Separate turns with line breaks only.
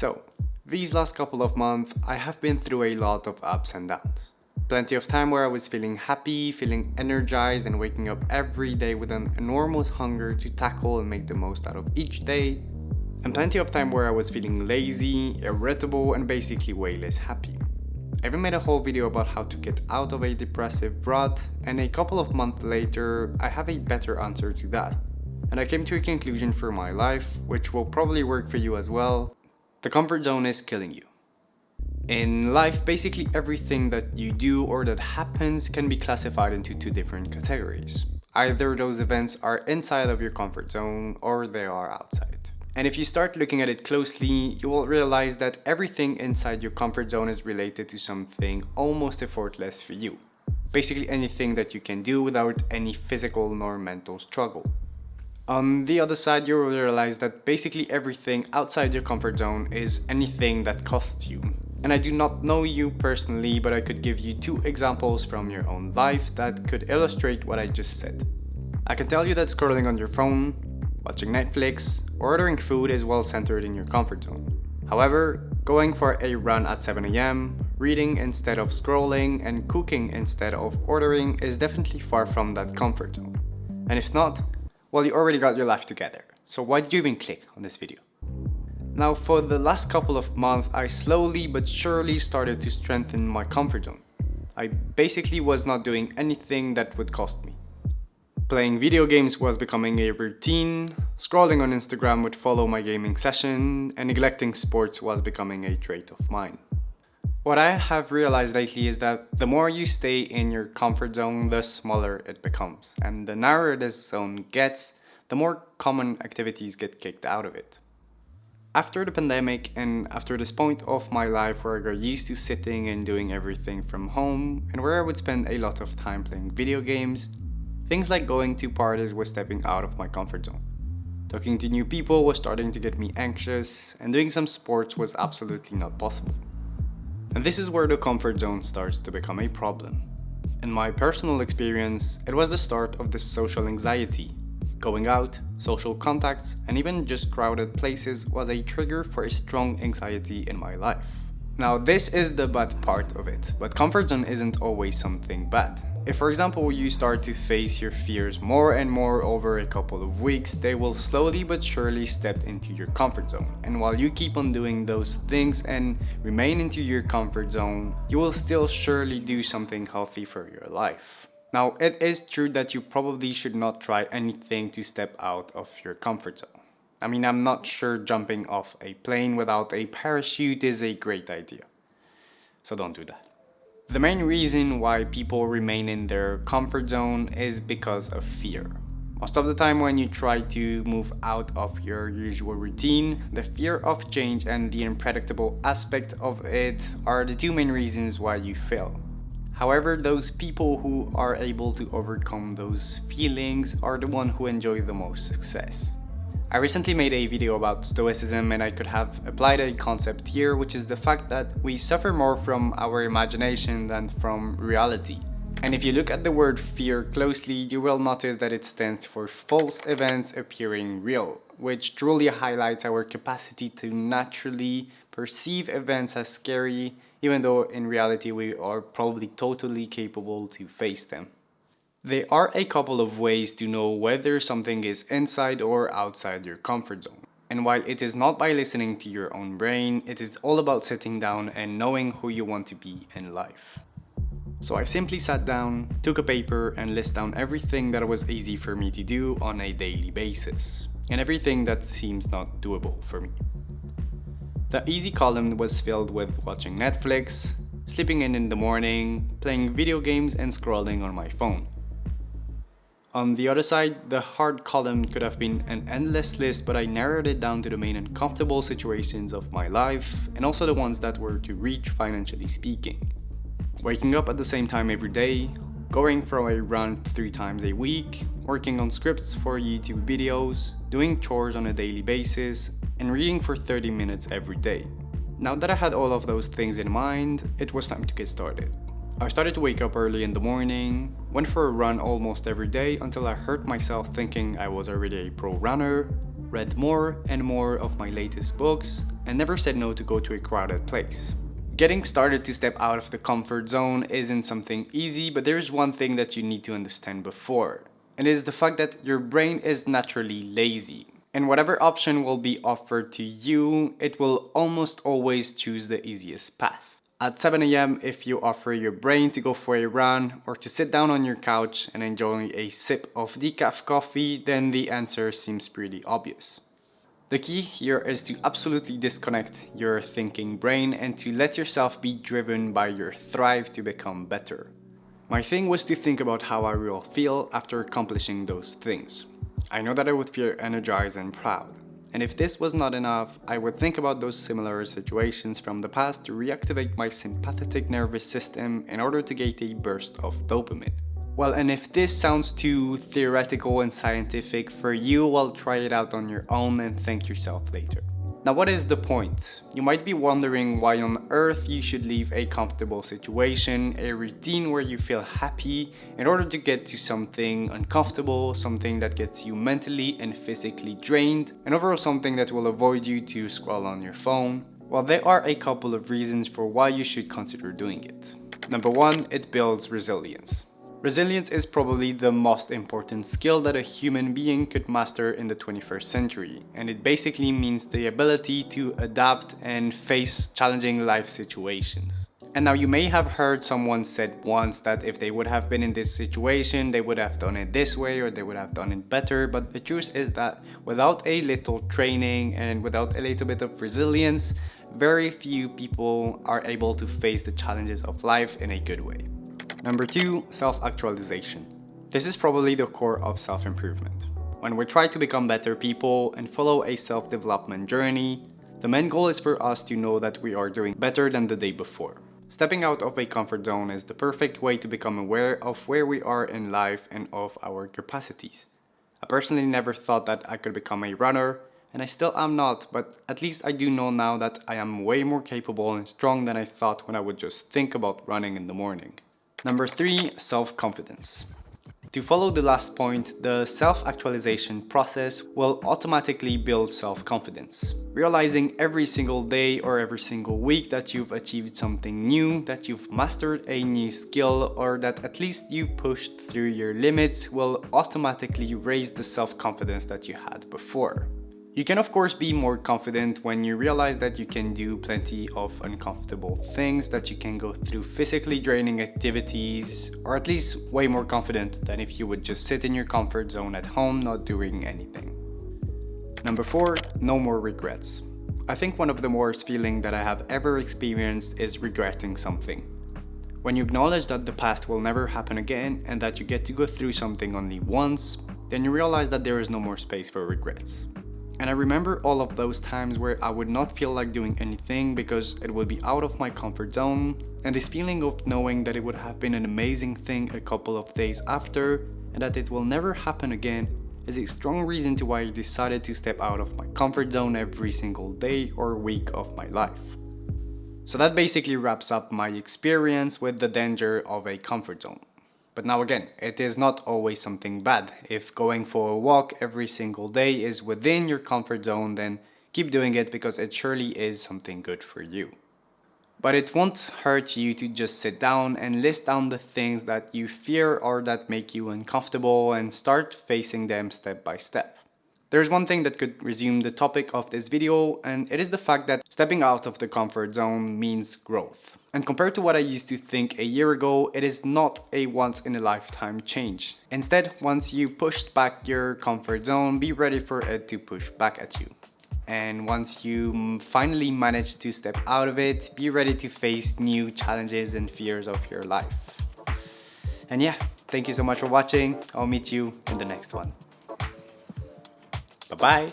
So, these last couple of months, I have been through a lot of ups and downs. Plenty of time where I was feeling happy, feeling energized, and waking up every day with an enormous hunger to tackle and make the most out of each day. And plenty of time where I was feeling lazy, irritable, and basically way less happy. I even made a whole video about how to get out of a depressive rut, and a couple of months later, I have a better answer to that. And I came to a conclusion for my life, which will probably work for you as well. The comfort zone is killing you. In life, basically everything that you do or that happens can be classified into two different categories. Either those events are inside of your comfort zone or they are outside. And if you start looking at it closely, you will realize that everything inside your comfort zone is related to something almost effortless for you. Basically anything that you can do without any physical nor mental struggle. On the other side, you will realize that basically everything outside your comfort zone is anything that costs you. And I do not know you personally, but I could give you two examples from your own life that could illustrate what I just said. I can tell you that scrolling on your phone, watching Netflix, or ordering food is well centered in your comfort zone. However, going for a run at 7 AM, reading instead of scrolling, and cooking instead of ordering is definitely far from that comfort zone. And if not, well, you already got your life together. So why did you even click on this video? Now, for the last couple of months, I slowly but surely started to strengthen my comfort zone. I basically was not doing anything that would cost me. Playing video games was becoming a routine, scrolling on Instagram would follow my gaming session, and neglecting sports was becoming a trait of mine. What I have realized lately is that the more you stay in your comfort zone, the smaller it becomes. And the narrower this zone gets, the more common activities get kicked out of it. After the pandemic and after this point of my life where I got used to sitting and doing everything from home and where I would spend a lot of time playing video games, things like going to parties was stepping out of my comfort zone. Talking to new people was starting to get me anxious, and doing some sports was absolutely not possible. And this is where the comfort zone starts to become a problem. In my personal experience, it was the start of this social anxiety. Going out, social contacts, and even just crowded places was a trigger for a strong anxiety in my life. Now, this is the bad part of it, but comfort zone isn't always something bad. If, for example, you start to face your fears more and more over a couple of weeks, they will slowly but surely step into your comfort zone. And while you keep on doing those things and remain into your comfort zone, you will still surely do something healthy for your life. Now, it is true that you probably should not try anything to step out of your comfort zone. I mean, I'm not sure jumping off a plane without a parachute is a great idea. So don't do that. The main reason why people remain in their comfort zone is because of fear. Most of the time when you try to move out of your usual routine, the fear of change and the unpredictable aspect of it are the two main reasons why you fail. However, those people who are able to overcome those feelings are the ones who enjoy the most success. I recently made a video about Stoicism, and I could have applied a concept here, which is the fact that we suffer more from our imagination than from reality. And if you look at the word fear closely, you will notice that it stands for false events appearing real, which truly highlights our capacity to naturally perceive events as scary, even though in reality we are probably totally capable to face them. There are a couple of ways to know whether something is inside or outside your comfort zone. And while it is not by listening to your own brain, it is all about sitting down and knowing who you want to be in life. So I simply sat down, took a paper, and listed down everything that was easy for me to do on a daily basis, and everything that seems not doable for me. The easy column was filled with watching Netflix, sleeping in the morning, playing video games, and scrolling on my phone. On the other side, the hard column could have been an endless list, but I narrowed it down to the main uncomfortable situations of my life, and also the ones that were to reach financially speaking. Waking up at the same time every day, going for a run 3 times a week, working on scripts for YouTube videos, doing chores on a daily basis, and reading for 30 minutes every day. Now that I had all of those things in mind, it was time to get started. I started to wake up early in the morning, went for a run almost every day until I hurt myself thinking I was already a pro runner, read more and more of my latest books, and never said no to go to a crowded place. Getting started to step out of the comfort zone isn't something easy, but there is one thing that you need to understand before, and it is the fact that your brain is naturally lazy. And whatever option will be offered to you, it will almost always choose the easiest path. At 7 a.m., if you offer your brain to go for a run or to sit down on your couch and enjoy a sip of decaf coffee, then the answer seems pretty obvious. The key here is to absolutely disconnect your thinking brain and to let yourself be driven by your drive to become better. My thing was to think about how I will feel after accomplishing those things. I know that I would feel energized and proud. And if this was not enough, I would think about those similar situations from the past to reactivate my sympathetic nervous system in order to get a burst of dopamine. Well, and if this sounds too theoretical and scientific for you, well, try it out on your own and thank yourself later. Now, what is the point? You might be wondering why on earth you should leave a comfortable situation, a routine where you feel happy, in order to get to something uncomfortable, something that gets you mentally and physically drained, and overall something that will avoid you to scroll on your phone. Well, there are a couple of reasons for why you should consider doing it. Number one, it builds resilience. Resilience is probably the most important skill that a human being could master in the 21st century, and it basically means the ability to adapt and face challenging life situations. And now you may have heard someone said once that if they would have been in this situation, they would have done it this way or they would have done it better, but the truth is that without a little training and without a little bit of resilience, very few people are able to face the challenges of life in a good way. Number two, self-actualization. This is probably the core of self-improvement. When we try to become better people and follow a self-development journey, the main goal is for us to know that we are doing better than the day before. Stepping out of a comfort zone is the perfect way to become aware of where we are in life and of our capacities. I personally never thought that I could become a runner, and I still am not, but at least I do know now that I am way more capable and strong than I thought when I would just think about running in the morning. Number three, self-confidence. To follow the last point, the self-actualization process will automatically build self-confidence. Realizing every single day or every single week that you've achieved something new, that you've mastered a new skill, or that at least you've pushed through your limits will automatically raise the self-confidence that you had before. You can of course be more confident when you realize that you can do plenty of uncomfortable things, that you can go through physically draining activities, or at least way more confident than if you would just sit in your comfort zone at home not doing anything. Number four, no more regrets. I think one of the worst feelings that I have ever experienced is regretting something. When you acknowledge that the past will never happen again and that you get to go through something only once, then you realize that there is no more space for regrets. And I remember all of those times where I would not feel like doing anything because it would be out of my comfort zone, and this feeling of knowing that it would have been an amazing thing a couple of days after and that it will never happen again is a strong reason to why I decided to step out of my comfort zone every single day or week of my life. So that basically wraps up my experience with the danger of a comfort zone. But now again, it is not always something bad. If going for a walk every single day is within your comfort zone, then keep doing it because it surely is something good for you. But it won't hurt you to just sit down and list down the things that you fear or that make you uncomfortable and start facing them step by step. There's one thing that could resume the topic of this video, and it is the fact that stepping out of the comfort zone means growth. And compared to what I used to think a year ago, it is not a once-in-a-lifetime change. Instead, once you pushed back your comfort zone, be ready for it to push back at you. And once you finally manage to step out of it, be ready to face new challenges and fears of your life. And yeah, thank you so much for watching. I'll meet you in the next one. Bye-bye.